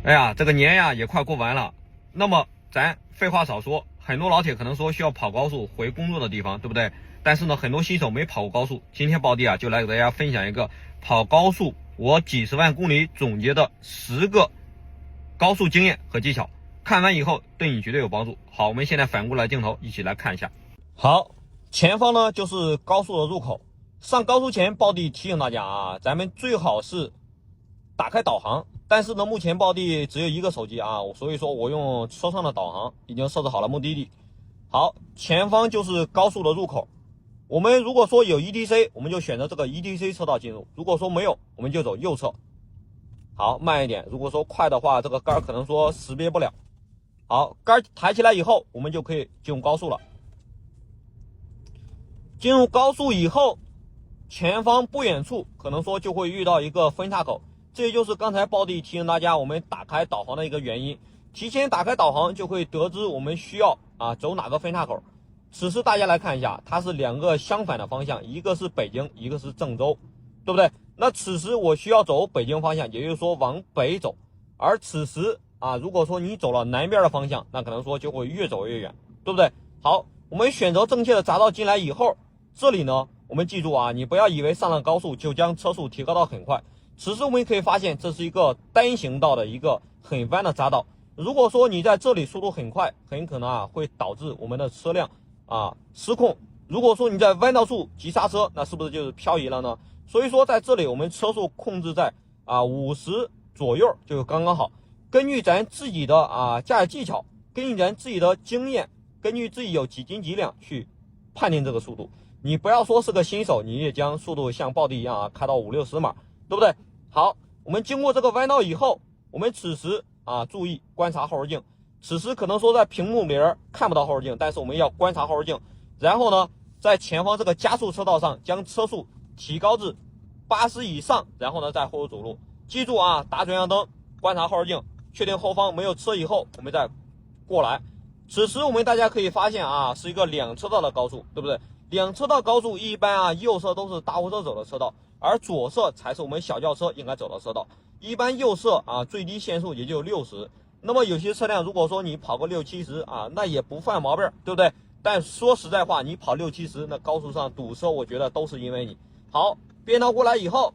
哎呀，这个年呀也快过完了，那么咱废话少说，很多老铁可能说需要跑高速回工作的地方，对不对？但是呢，很多新手没跑过高速，今天暴弟啊就来给大家分享一个跑高速我几十万公里总结的10个高速经验和技巧，看完以后对你绝对有帮助。好，我们现在反过来镜头一起来看一下。好，前方呢就是高速的入口。上高速前，暴弟提醒大家啊，咱们最好是打开导航。但是呢，目前暴弟只有一个手机啊，所以说我用车上的导航已经设置好了目的地。好，前方就是高速的入口。我们如果说有 ETC， 我们就选择这个 ETC 车道进入；如果说没有，我们就走右侧。好，慢一点。如果说快的话，这个杆可能说识别不了。好，杆抬起来以后，我们就可以进入高速了。进入高速以后，前方不远处可能说就会遇到一个分岔口，这也就是刚才暴弟提醒大家我们打开导航的一个原因。提前打开导航就会得知我们需要走哪个分岔口。此时大家来看一下，它是两个相反的方向，一个是北京，一个是郑州，对不对？那此时我需要走北京方向，也就是说往北走。而此时如果说你走了南边的方向，那可能说就会越走越远，对不对？好，我们选择正确的匝道进来以后，这里呢我们记住你不要以为上了高速就将车速提高到很快。此时我们可以发现，这是一个单行道的一个很弯的匝道。如果说你在这里速度很快，很可能会导致我们的车辆失控。如果说你在弯道处急刹车，那是不是就是漂移了呢？所以说在这里我们车速控制在50左右就刚刚好。根据咱自己的驾驶技巧，根据咱自己的经验，根据自己有几斤几两去判定这个速度。你不要说是个新手，你也将速度像暴弟一样开到50-60码，对不对？好，我们经过这个弯道以后，我们此时注意观察后视镜。此时可能说在屏幕里边看不到后视镜，但是我们要观察后视镜。然后呢，在前方这个加速车道上将车速提高至80以上，然后呢再后走路。记住打转向灯，观察后视镜，确定后方没有车以后，我们再过来。此时我们大家可以发现是一个2车道的高速，对不对？2车道高速一般右侧都是大货车走的车道，而左侧才是我们小轿车应该走的车道。一般右侧最低限速也就60。那么有些车辆如果说你跑个60-70那也不犯毛病，对不对？但说实在话，你跑60-70，那高速上堵车，我觉得都是因为你。好，变道过来以后，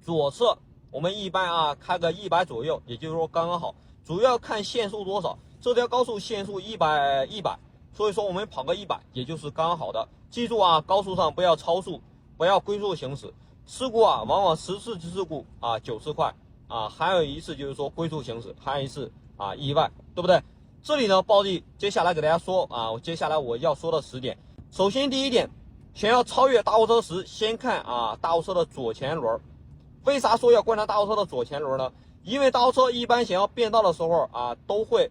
左侧我们一般开个100左右，也就是说刚刚好。主要看限速多少，这条高速限速100，所以说我们跑个100，也就是刚刚好的。记住高速上不要超速，不要龟速行驶。事故往往10次事故9次快还有一次就是说龟速行驶，还有一次意外，对不对？这里呢，暴弟接下来给大家说接下来我要说的10点。首先第一点，想要超越大货车时，先看大货车的左前轮。为啥说要观察大货车的左前轮呢？因为大货车一般想要变道的时候都会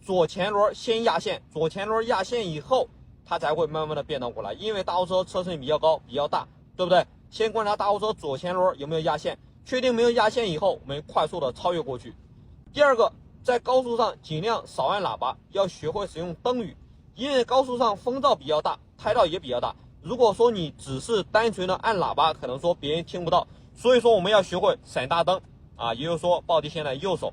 左前轮先压线，左前轮压线以后，它才会慢慢的变道过来。因为大货车车身比较高，比较大，对不对？先观察大货车左前轮有没有压线，确定没有压线以后，我们快速的超越过去。第二个，在高速上尽量少按喇叭，要学会使用灯语，因为高速上风噪比较大，胎噪也比较大。如果说你只是单纯的按喇叭，可能说别人听不到，所以说我们要学会闪大灯也就是说暴弟现在右手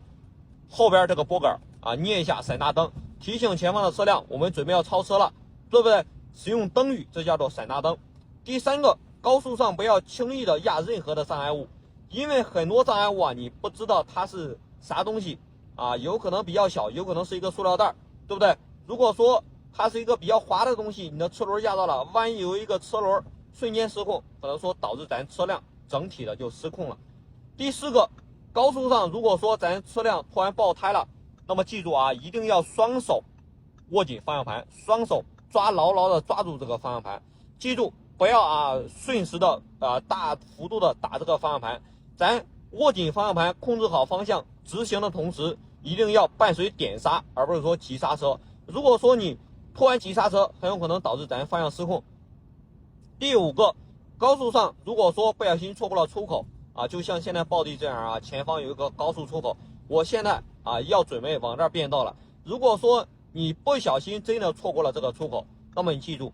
后边这个拨杆捏一下闪大灯，提醒前方的车辆我们准备要超车了，对不对？使用灯语，这叫做闪大灯。第三个，高速上不要轻易的压任何的障碍物，因为很多障碍物你不知道它是啥东西有可能比较小，有可能是一个塑料袋，对不对？如果说它是一个比较滑的东西，你的车轮压到了，万一有一个车轮瞬间失控，可能说导致咱车辆整体的就失控了。第四个，高速上如果说咱车辆突然爆胎了，那么记住一定要双手握紧方向盘，双手牢牢的抓住这个方向盘。记住不要瞬时的大幅度的打这个方向盘，咱握紧方向盘，控制好方向，直行的同时一定要伴随点刹，而不是说急刹车。如果说你突然急刹车，很有可能导致咱方向失控。第五个，高速上如果说不小心错过了出口就像现在暴弟这样前方有一个高速出口，我现在要准备往这儿变道了。如果说你不小心真的错过了这个出口，那么你记住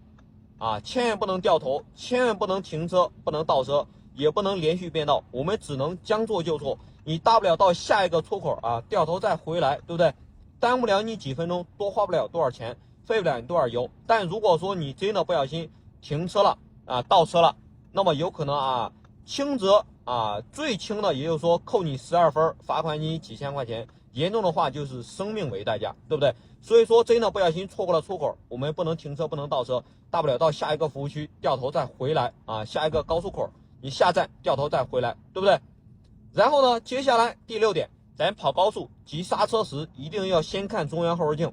千万不能掉头，千万不能停车，不能倒车，也不能连续变道，我们只能将错就错。你大不了到下一个出口啊，掉头再回来，对不对？耽误不了你几分钟，多花不了多少钱，费不了你多少油。但如果说你真的不小心停车了啊，倒车了，那么有可能啊，轻则啊，最轻的也就是说扣你12分，罚款你几千块钱，严重的话就是生命为代价，对不对？所以说真的不小心错过了出口，我们不能停车，不能倒车，大不了到下一个服务区掉头再回来啊，下一个高速口你下站掉头再回来，对不对？然后呢，接下来第6点，咱跑高速急刹车时一定要先看中央后视镜，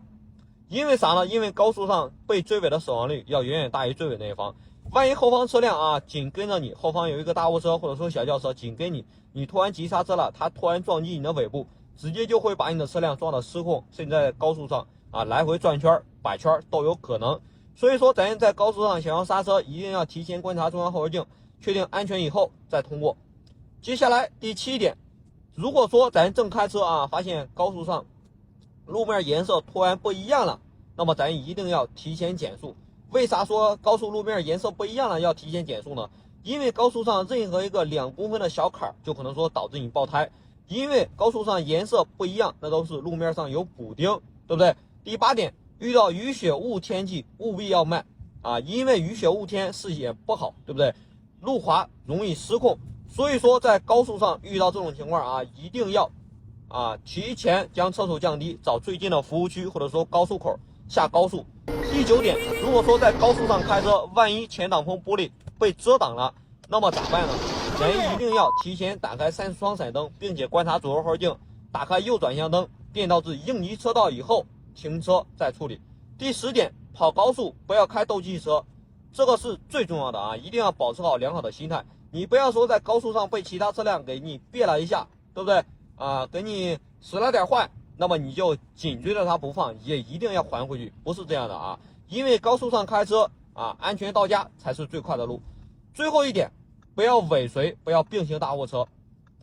因为啥呢？因为高速上被追尾的死亡率要远远大于追尾那一方。万一后方车辆啊紧跟着你，后方有一个大货车或者说小轿车紧跟你，你突然急刹车了，它突然撞击你的尾部，直接就会把你的车辆撞得失控，甚至在高速上啊来回转圈摆圈都有可能。所以说咱在高速上想要刹车，一定要提前观察中央后视镜，确定安全以后再通过。接下来第7点，如果说咱正开车啊，发现高速上路面颜色突然不一样了，那么咱一定要提前减速。为啥说高速路面颜色不一样了要提前减速呢？因为高速上任何一个2公分的小坎就可能说导致你爆胎，因为高速上颜色不一样，那都是路面上有补丁，对不对？第8点，遇到雨雪雾天气务必要慢啊，因为雨雪雾天视野不好，对不对？路滑容易失控，所以说在高速上遇到这种情况啊，一定要提前将车速降低，找最近的服务区或者说高速口下高速。第9点，如果说在高速上开车，万一前挡风玻璃被遮挡了，那么咋办呢？咱一定要提前打开3双闪灯，并且观察左右后视镜，打开右转向灯，变道至应急车道以后停车再处理。第10点，跑高速不要开斗气车，这个是最重要的啊，一定要保持好良好的心态。你不要说在高速上被其他车辆给你别了一下，对不对啊？给你使了点坏，那么你就紧追着他不放，也一定要还回去，不是这样的啊。因为高速上开车啊，安全到家才是最快的路。最后一点，不要尾随，不要并行大货车。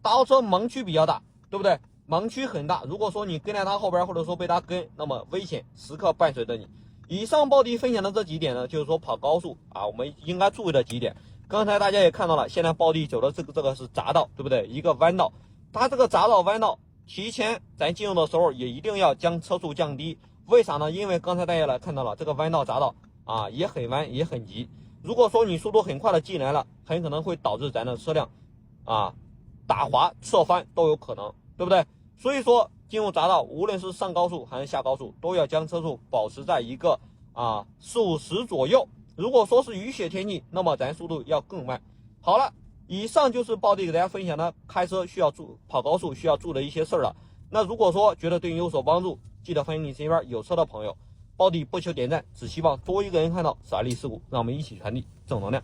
大货车盲区比较大，对不对？盲区很大，如果说你跟在他后边，或者说被他跟，那么危险时刻伴随着你。以上暴弟分享的这几点呢，就是说跑高速啊，我们应该注意的几点。刚才大家也看到了，现在暴弟走的这个是匝道，对不对？一个弯道，它这个匝道弯道，提前咱进入的时候也一定要将车速降低。为啥呢？因为刚才大家来看到了这个弯道匝道啊，也很弯也很急。如果说你速度很快的进来了，很可能会导致咱的车辆啊打滑、侧翻都有可能，对不对？所以说进入匝道，无论是上高速还是下高速，都要将车速保持在一个40左右。如果说是雨雪天气，那么咱速度要更慢。好了，以上就是暴弟给大家分享的开车需要跑高速需要注意的一些事儿了。那如果说觉得对你有所帮助，记得分享给你身边有车的朋友。暴弟不求点赞，只希望多一个人看到，少一例事故，让我们一起传递正能量。